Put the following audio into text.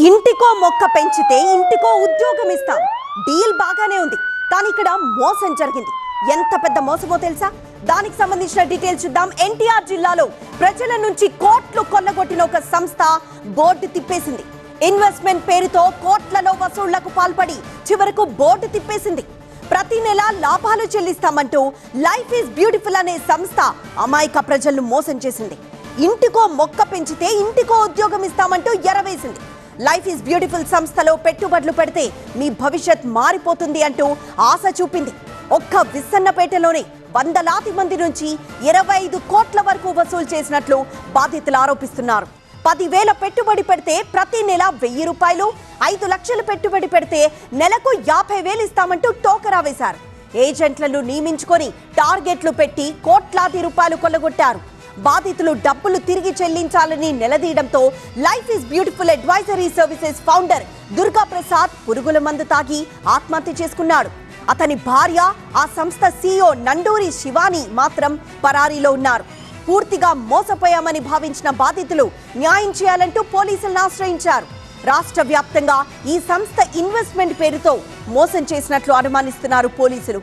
ఇంటికో మొక్క పెంచితే ఇంటికో ఉద్యోగం ఇస్తాం. డీల్ బాగానే ఉంది, కానీ ఇక్కడ మోసం జరిగింది. ఎంత పెద్ద మోసమో తెలుసా? దానికి సంబంధించిన డీటెయిల్స్ చూద్దాం. ఎన్టీఆర్ జిల్లాలో ప్రజల నుంచి కోట్లు కొల్లగొట్టిన ఒక సంస్థ బోర్డు తిప్పేసింది. ఇన్వెస్ట్మెంట్ పేరుతో కోట్లలో వసూళ్లకు పాల్పడి చివరకు బోర్డు తిప్పేసింది. ప్రతి నెల లాభాలు చెల్లిస్తామంటూ లైఫ్ ఈజ్ బ్యూటిఫుల్ అనే సంస్థ అమాయక ప్రజలను మోసం చేసింది. ఇంటికో మొక్క పెంచితే ఇంటికో ఉద్యోగం ఇస్తామంటూ ఎరవేసింది. లైఫ్ ఈజ్ బ్యూటిఫుల్ సంస్థలో పెట్టుబడులు పెడితే మీ భవిష్యత్ మారిపోతుంది అంటూ ఆశ చూపింది. ఒక్క విస్సన్నపేటలోనే వందలాది మంది నుంచి 25 కోట్ల వరకు వసూలు చేసినట్లు బాధితులు ఆరోపిస్తున్నారు. 10,000 పెట్టుబడి పెడితే ప్రతి నెల 1,000 రూపాయలు, 5 లక్షలు పెట్టుబడి పెడితే నెలకు 50,000 ఇస్తామంటూ టోకరా వేశారు. ఏజెంట్లను నియమించుకొని టార్గెట్లు పెట్టి కోట్లాది రూపాయలు కొల్లగొట్టారు. బాధితులు డబ్బులు తిరిగి చెల్లించాలని నిలదీయడంతో Life is Beautiful Advisory Services founder Durga Prasad పురుగుల మందు తాగి ఆత్మహత్య చేసుకున్నాడు. అతని భార్య, ఆ సంస్థ CEO నండూరి శివాని మాత్రం పరారీలో ఉన్నారు. పూర్తిగా మోసపోయామని భావించిన బాధితులు న్యాయం చేయాలంటూ పోలీసులను ఆశ్రయించారు. రాష్ట్ర వ్యాప్తంగా ఈ సంస్థ ఇన్వెస్ట్మెంట్ పేరుతో మోసం చేసినట్లు అనుమానిస్తున్నారు పోలీసులు.